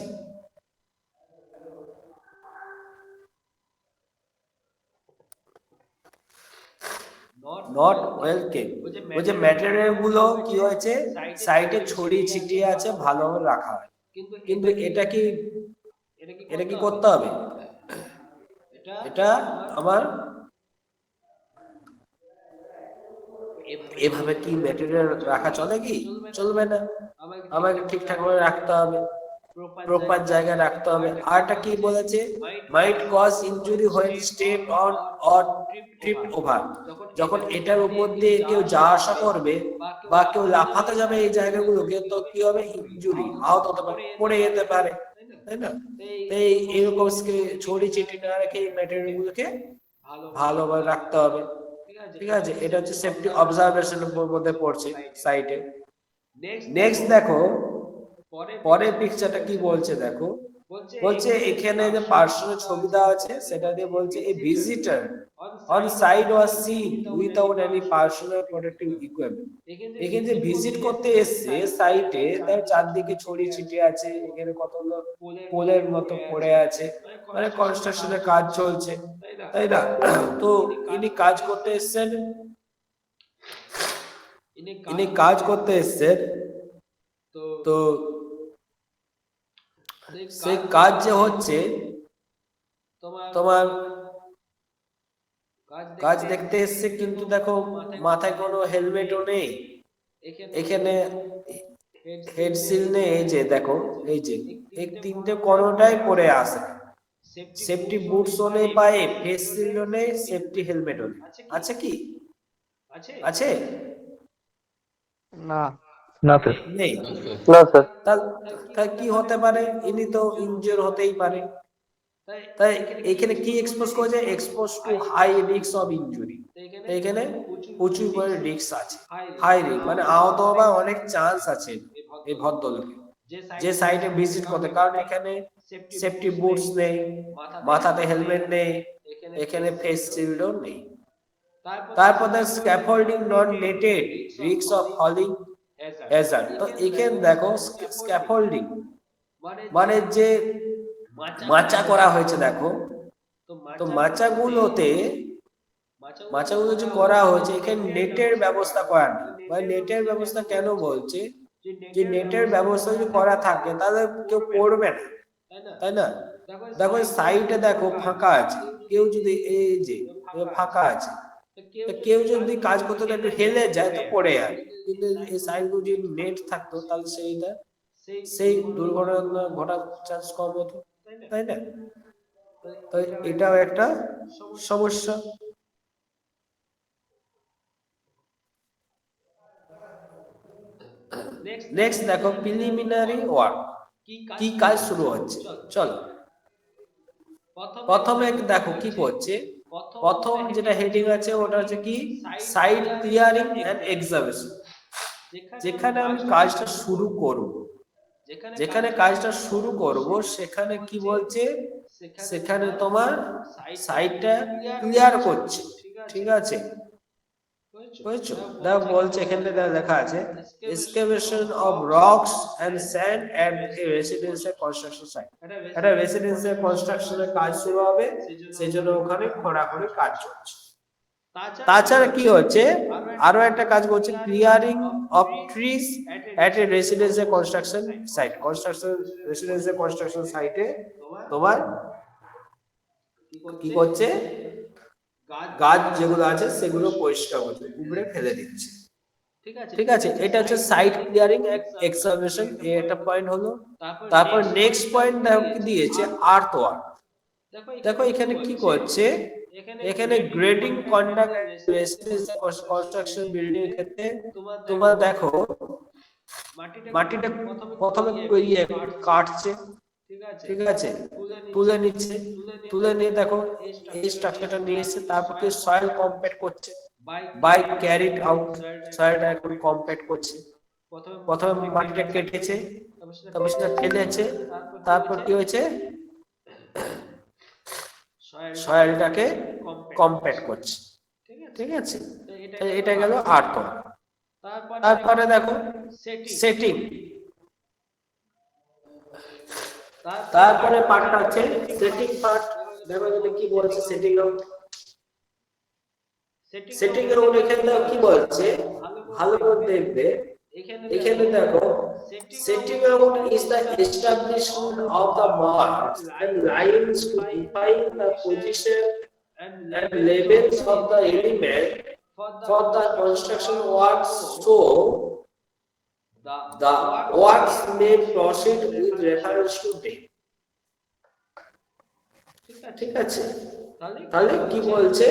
নট ওয়েল কেপ্ট, ওই যে ম্যাটেরিয়াল গুলো কি হয়েছে সাইডে ছড়িয়ে ছিটিয়ে আছে, ভালোভাবে রাখা হয়। কিন্তু এটা কি করতে হবে, এটা আমার এভাবে কি ম্যাটেরিয়াল রাখা চলে কি, চলবে না। আমাকে ঠিকঠাক ভাবে রাখতে হবে, প্রপার জায়গায় রাখতে হবে। আর এটা কি বলেছে, might cause injury when step on or trip over, যখন এটার উপর দিয়ে কেউ যাওয়া আসা করবে বা কেউ লাফাতে যাবে এই জায়গাগুলোকে, তো কি হবে, ইনজুরি, আহত হতে পারে, পড়ে যেতে পারে, তাই না। তাই এরকম ছড়ি ছিটি না রেখে এই ম্যাটেরিয়াল গুলোকে ভালোভাবে রাখতে হবে, ঠিক আছে। এটা হচ্ছে সেফটি অবজারভেশনের মধ্যে পড়ছে সাইটে। নেক্সট দেখো পরের পিকচারটা কি বলছে, দেখো বলছে এখানে যে পার্সোনাল ছবি দেওয়া আছে সেটা দিয়ে বলছে a visitor on site was seen without any personal protective equipment. এখানে যে ভিজিট করতে এসছে সাইটে, তার চারদিকে ছড়িয়ে ছিটিয়ে আছে, এখানে কতগুলো পোলের মতো পড়ে আছে, মানে কনস্ট্রাকশনের কাজ চলছে, তাই না। তো ইনি কাজ করতে এসছেন, তো সেই কাজ যে হচ্ছে তোমার কাজ দেখতে এসছে, কিন্তু দেখো মাথায় কোনো হেলমেটও নেই, এখানে হেডশিল নেই, এই যে দেখো এই যে এই তিনটে কোনোটাই পরে আছে, সেফটি বুটসও নেই পায়ে, ফেস শিল্ডও নেই, সেফটি হেলমেটও নেই, আছে কি, আছে না না স্যার, নেই। না স্যার। তাহলে কি হতে পারে, ইনি তো ইনজিওর হতেই পারে। তাই এখানে কি এক্সপোজ করেছে, expose to high risk of injury, এখানে প্রচুর করে রিস্ক আছে, হাই রিস্ক মানে আহত হবার অনেক চান্স আছে এই ভদ্রলোকে যে সাইটে ভিজিট করতে, কারণ এখানে সেফটি বুটস নেই, মাথাতে হেলমেট নেই, এখানে ফেস শিল্ডও নেই। তারপর the scaffolding not netted risk of falling hazard. তো এখানে দেখো স্ক্যাফোল্ডিং মানে যে মাচা করা হয়েছে, দেখো তো মাচাগুলো যে করা হয়েছে, এখানে নেটের ব্যবস্থা করা নেই। মানে নেটের ব্যবস্থা কেন বলছে, যে নেটের ব্যবস্থা যদি করা থাকে তাহলে কেউ পড়বে না, তাই না। দেখো সাইডে দেখো ফাঁকা আছে, কেউ যদি এই যে ফাঁকা আছে, তো কেউ যদি কাজ করতে গিয়ে একটু হেলে যায় তো পড়ে যাবে, কিন্তু এই সাইডগুলো যদি নেট থাকতো তাহলে সেই দুর্ঘটনা ঘটার চান্স কম হতো, তাই না? তো এটাও একটা সমস্যা। নেক্সট দেখো প্রিলিমিনারি ওয়ার্ক, কি কাজ শুরু হচ্ছে। চলো প্রথমে দেখো কি করছে, প্রথম যেটা হেডিং আছে ওটা হচ্ছে কি সাইট ক্লিয়ারিং এন্ড এক্সামিনেশন। যেখানে আমি কাজটা শুরু করব, যেখানে কাজটা শুরু করব সেখানে কি বলছে, সেখানে তোমার সাইটটা ক্লিয়ার করছে, ঠিক আছে? বুঝছো? দেখো বলছে এখানে লেখা আছে excavation of rocks and sand at a residential construction site. এটা রেসিডেন্সিয়াল কনস্ট্রাকশনের কাজ শুরু হবে, সেজন্য ওখানে খোঁড়াখুড়ি কাজ চলছে। তাছাড়া কি হচ্ছে, আরো একটা কাজ করছে clearing of trees at a residential construction site. Residential construction সাইটে তোমার কি করছে, গাছ যেগুলো আছে সেগুলো পরিষ্কার করছে, উপড়ে ফেলে দিচ্ছে, ঠিক আছে? এটা হচ্ছে সাইট ক্লিয়ারিং এক্সকাভেশন, একটা পয়েন্ট হলো। তারপর নেক্সট পয়েন্ট দেখো কি দিয়েছে, আর্থ ওয়ার্ক। দেখো এখানে কি করছে, এখানে grading conduct residential construction building এর ক্ষেত্রে তোমার দেখো মাটিটা প্রথমে কাটছে, ঠিক আছে, তুলে নিচ্ছে, তুলে নিয়ে দেখো এই স্ট্রাকচারটা নিয়ে এসে তারপর কি সয়েল কম্প্যাক্ট করছে, বাই ক্যারিড আউট, সয়েলটা এখন কম্প্যাক্ট করছে। প্রথমে মাটিটা কেটেছে, তারপর সেটা ফেলেছে, তারপর কি হয়েছে সয়েলটাকে কম্প্যাক্ট করছে, ঠিক আছে? এটা গেল আর্থ। তারপরে দেখো সেটিং, তারপরে পার্টটা আছে সেটিং পার্ট। দেখো এখানে কি বলছে সেটিং আউট, সেটিং আউট এখানে কি বলছে ভালো করে দেখবে। এখানে দেখো setting out is the establishment of the marks and lines to define the position and labels of the element for the construction works, so the works may proceed with reference to them, ঠিক আছে? তাহলে কি বলছে,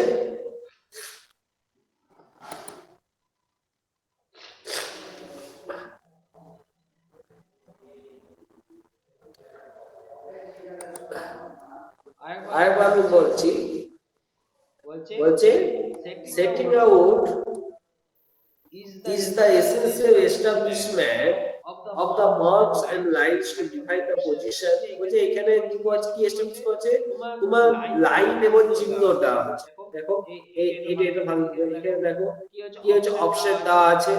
আরেকবার আমি বলছি, বলছে setting out is the essential establishment of the marks and lines to define the position। বলছে এখানে কি করছে, কি এস্টাবলিশ করছে, তোমার লাইন এবং চিহ্নটা আছে। দেখো এটা ভালো এখানে দেখো কি হচ্ছে, অপশন দেওয়া আছে,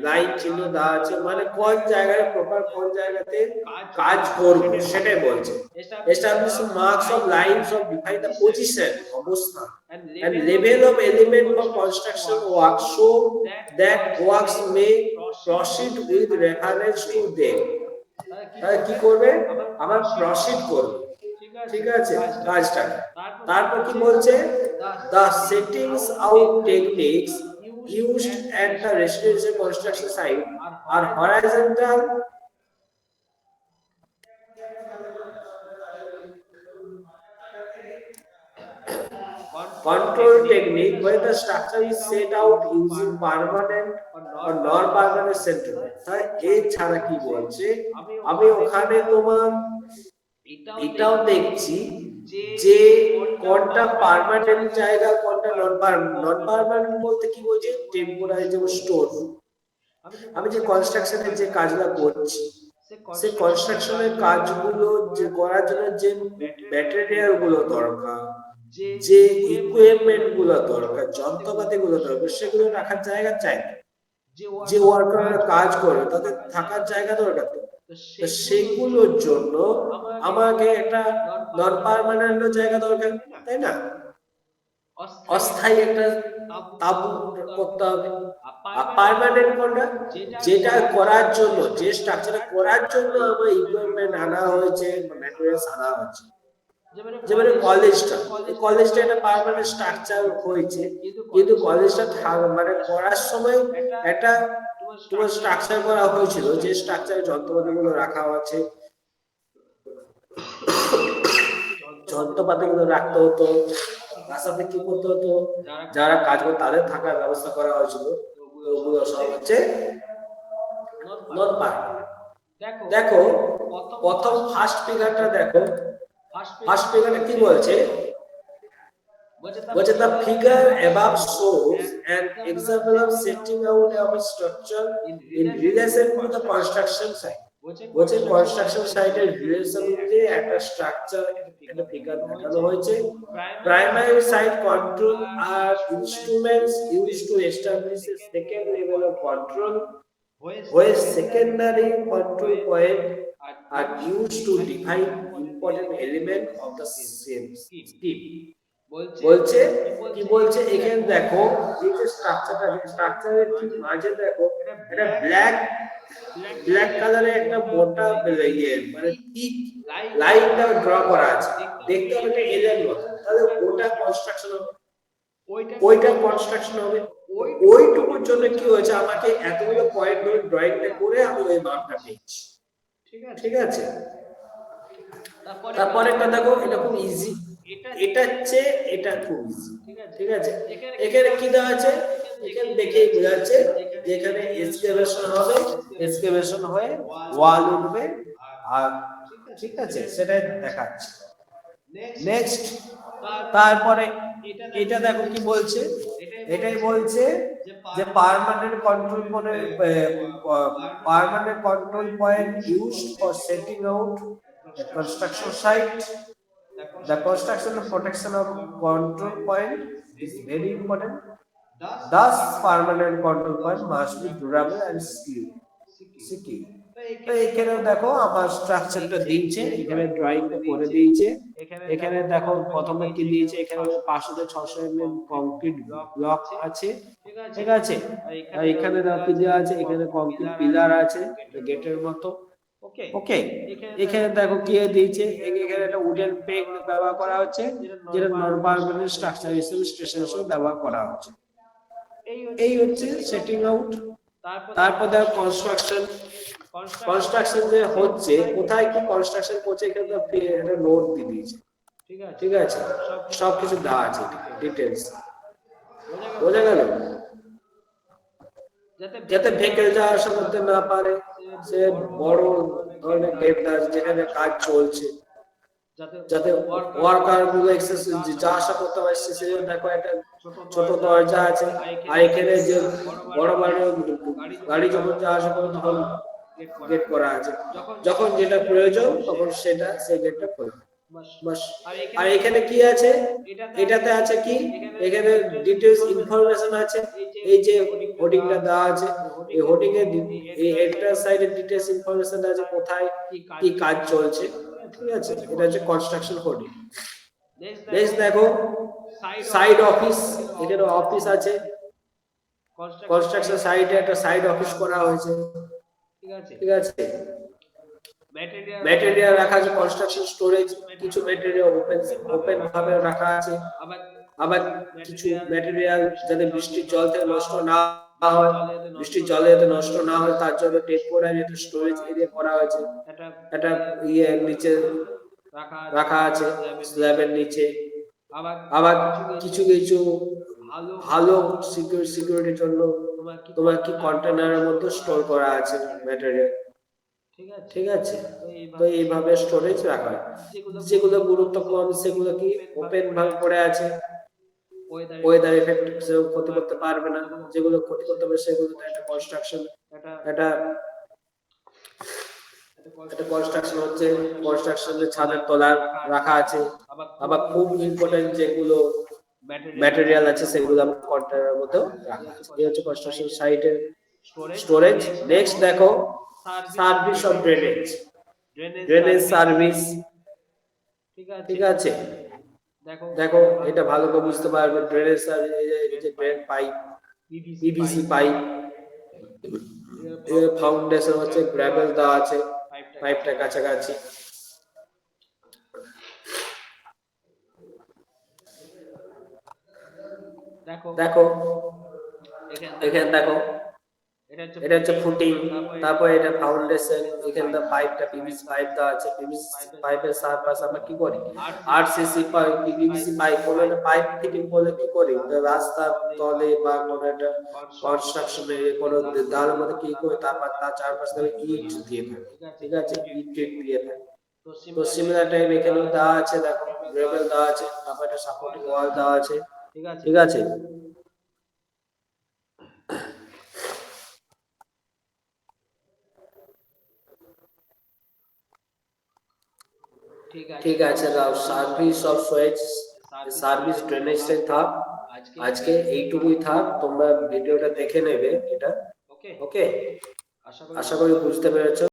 লাইন চিহ্ন দেওয়া আছে, মানে কোন জায়গায় প্রপার কোন জায়গাতে কাজ করবে সেটাই বলছে। Establish marks of lines of define the position, অবস্থান, and level of element for construction work, so that works may proceed with reference to them। তাহলে কি করবে, আবার প্রসিড করবে, ঠিক আছে, কাজটা। তারপর কি বলছে, the settings out techniques used at the residential construction site are horizontal, control technique where the structure is set out using permanent or non-permanent settlement। তাই এই ছাড়া কি বলছে, আমি ওখানে তোমার এটাও দেখছি যে কোনটা পার্মানেন্ট জায়গা কোনটা নন পার্মানেন্ট। নন পার্মানেন্ট বলতে কি বলছে, টেম্পোরারি, যেমন স্টোর। আমি যে কনস্ট্রাকশনের যে কাজগুলো করছি, সেই কনস্ট্রাকশনের কাজগুলো যে করার জন্য যে ম্যাটেরিয়াল গুলো দরকার, যে ইকুইপমেন্ট গুলো দরকার, যন্ত্রপাতি গুলো দরকার, সেগুলো রাখার জায়গা চাই। যে ওয়ার্কাররা কাজ করে তাদের থাকার জায়গা দরকার, তো সেগুলোর জন্য আমাকে একটা নন পার্মানেন্ট জায়গা দরকার, তাই না? অস্থায়ী একটা তাবু করতে হবে। আর পার্মানেন্ট কোনটা, যেটা করার জন্য, যে স্ট্রাকচারটা করার জন্য আমার ইকুইপমেন্ট আনা হয়েছে, ম্যাটেরিয়ালস আনা হয়েছে, যেবারে কলেজটা একটা পার্মানেন্ট স্ট্রাকচার হয়েছে, কিন্তু কলেজটা মানে করার সময় একটা তোমার স্ট্রাকচার করা হয়েছিল, যে স্ট্রাকচারে যন্ত্রপাতিগুলো রাখা আছে, যন্ত্রপাতিগুলো রাখতে হতো, তার সাথে কি করতে হতো, যারা কাজ করে তাদের থাকার ব্যবস্থা করা হয়েছিল। ওগুলো সব হচ্ছে নন পার্মানেন্ট। দেখো প্রথম ফার্স্ট ফিগারটা দেখো, ফার্স্ট ফিগারটা কি বলছে, বলছে the figure above shows an example of setting out of a structure in relation to the construction site. বলছে কনস্ট্রাকশন সাইটের রিলেশন অনুযায়ী একটা স্ট্রাকচার, একটা ফিগার দেখানো হয়েছে। প্রাইমারি সাইট কন্ট্রোল আর instruments used to establish a second level of control, where secondary control point are used to define important element of the same scheme. বলছে কি বলছে, এখানে দেখো এই যে স্ট্রাকচারের ঠিক মাঝে দেখো একটা ব্ল্যাক কালারের একটা মোটা মানে ঠিক লাইনটা ড্র করা আছে, দেখতে হবে একটা এলিয়ান মতো। তাহলে ওটা কনস্ট্রাকশন হবে, ওইটা কনস্ট্রাকশন হবে। ওইটুকুর জন্য কি হয়েছে, আমাকে এতগুলো পয়েন্ট ধরে ড্রয়িংটা করে আমি ওই মাপটা পেয়েছি। ঠিক আছে, তারপরে একটা দেখো, এটা খুব ইজি, এটা হচ্ছে এটা খুব ইজি। ঠিক আছে, এখানে কি দেওয়া আছে, এখানে দেখেই বোঝা যাচ্ছে যে এখানে এক্সকেভেশন হবে, এক্সকেভেশন হয়ে ওয়াল উঠবে, আর ঠিক আছে সেটাই দেখাচ্ছে। নেক্সট, তারপরে এটা দেখো কি বলছে, এটাই বলছে যে permanent control point used for setting out a construction site. The construction and protection of control point is very important. Thus, permanent control point must be durable and secure. তো এখানে দেখো আমার স্ট্রাকচারটা দিয়েছে, এখানে ড্রয়িংটা করে দিয়েছে। এখানে দেখো প্রথমে কি দিয়েছে, এখানে 500 থেকে 600 mm কংক্রিট ব্লক আছে। ঠিক আছে, আর এখানে দেখো কি দেওয়া আছে, এখানে কংক্রিট পিলার আছে গেটের মতো। ওকে, এখানে দেখো কি দিয়েছে, এখানে একটা উডেন পেগ ব্যবহার করা হচ্ছে, যেটা নন পার্মানেন্ট স্ট্রাকচার হিসেবে স্টেশন হিসেবে ব্যবহার করা হচ্ছে। এই হচ্ছে সেটিং আউট। তারপর দেখো কনস্ট্রাকশন যে হচ্ছে, কোথায় কি কনস্ট্রাকশন করছে, এখানে একটা নোট দিয়ে দিয়েছে। ঠিক আছে, সবকিছু দেওয়া আছে ডিটেইলস, বোঝা গেল, যাতে ভেঙে যাওয়া আসা করতে না পারে। সে বড় ধরনের গেট আছে যেখানে কাজ চলছে, যাতে ওয়ার্কার গুলো যা আসা করতে পারে। সেজন্য দেখো একটা ছোট দরজা আছে, আর এখানে যে বড় বড় গাড়ি যখন যা আসা করে তখন গেট করা আছে, যখন যেটা প্রয়োজন তখন সেটা সেই গেটটা খোলা। বাস, আর এখানে কি আছে, এটাতে আছে কি, এখানে ডিটেইলস ইনফরমেশন আছে। এই যে হোর্ডিংটা দেওয়া আছে, এই হোর্ডিং এর এই এন্টার সাইডে ডিটেইলস ইনফরমেশন আছে, কোথায় কি কাজ চলছে। ঠিক আছে, এটা হচ্ছে কনস্ট্রাকশন হোর্ডিং। নেক্সট দেখো সাইড অফিস, এখানে অফিস আছে, কনস্ট্রাকশন সাইটে একটা সাইড অফিস করা হয়েছে। ঠিক আছে, ম্যাটেরিয়াল রাখা আছে, কনস্ট্রাকশন স্টোরেজ, কিছু ম্যাটেরিয়াল ওপেন ভাবে রাখা আছে, আবার কিছু ম্যাটেরিয়াল যাতে বৃষ্টির জল থেকে নষ্ট না হয়, বৃষ্টির জলে যাতে নষ্ট না হয় তার জন্য টেম্পোরারি একটা স্টোরেজ এরিয়া করা হয়েছে, একটা নিচে রাখা আছে স্ল্যাবের নিচে। আবার কিছু কিছু ভালো সিকিউরিটির জন্য তোমার কি কন্টেনারের মধ্যে স্টোর করা আছে ম্যাটেরিয়াল। ঠিক আছে, তো এইভাবে স্টোরেজ রাখা হয়। যেগুলো গুরুত্বপূর্ণ সেগুলো কি ওপেন ভাবে পড়ে আছে, ওয়েদার এফেক্ট ক্ষতি করতে পারবে না। যেগুলো ক্ষতি করতে পারবে সেগুলো একটা কনস্ট্রাকশন, একটা কনস্ট্রাকশন হচ্ছে কনস্ট্রাকশনের ছাদের তলায় রাখা আছে। আবার খুব ইম্পর্টেন্ট যেগুলো ম্যাটেরিয়াল আছে সেগুলো কন্টেনারের মধ্যে রাখা আছে। এই হচ্ছে কনস্ট্রাকশন সাইটের স্টোরেজ। নেক্সট দেখো সার্ভিস অফ ড্রেনেজ সার্ভিস। ঠিক আছে, দেখো এটা ভালো করে বুঝতে পারবে। ড্রেনেজ সার্ভিস, এই যে drain pipe, PVC pipe, foundation হচ্ছে গ্রাভেল দেওয়া আছে পাইপটার কাছাকাছি। দেখো এখানে দেখো এটা হচ্ছে ফুটিং, তারপরে এটা ফাউন্ডেশন, এখানে তো পাইপটা পিভিসি পাইপ দেওয়া আছে, পিভিসি পাইপের চারপাশে আমরা কি করি আরসিসি পাইপ, পিভিসি পাইপ, কোনো একটা পাইপ ফিটিং করলে কি করি রাস্তার তলে বা কোনো একটা কনস্ট্রাকশনে কোনো দেওয়ালের মধ্যে কি করি, তারপর তার চারপাশে আমি ইট দিয়ে থাকি, ঠিক আছে, ইট দিয়ে থাকি। তো সিমিলার টাইপ এখানেও দেওয়া আছে, দেখো গ্রেভেল দেওয়া আছে, তারপর একটা সাপোর্টিং ওয়াল দেওয়া আছে, ঠিক আছে। ঠিক আছে রাও, সার্ভিস অফ সুয়েজ, সার্ভিস ড্রেনেজটাই থাক, আজকে এইটুকুই থাক, তোমরা ভিডিওটা দেখে নেবে এটা, ওকে, আশা করি বুঝতে পেরেছো।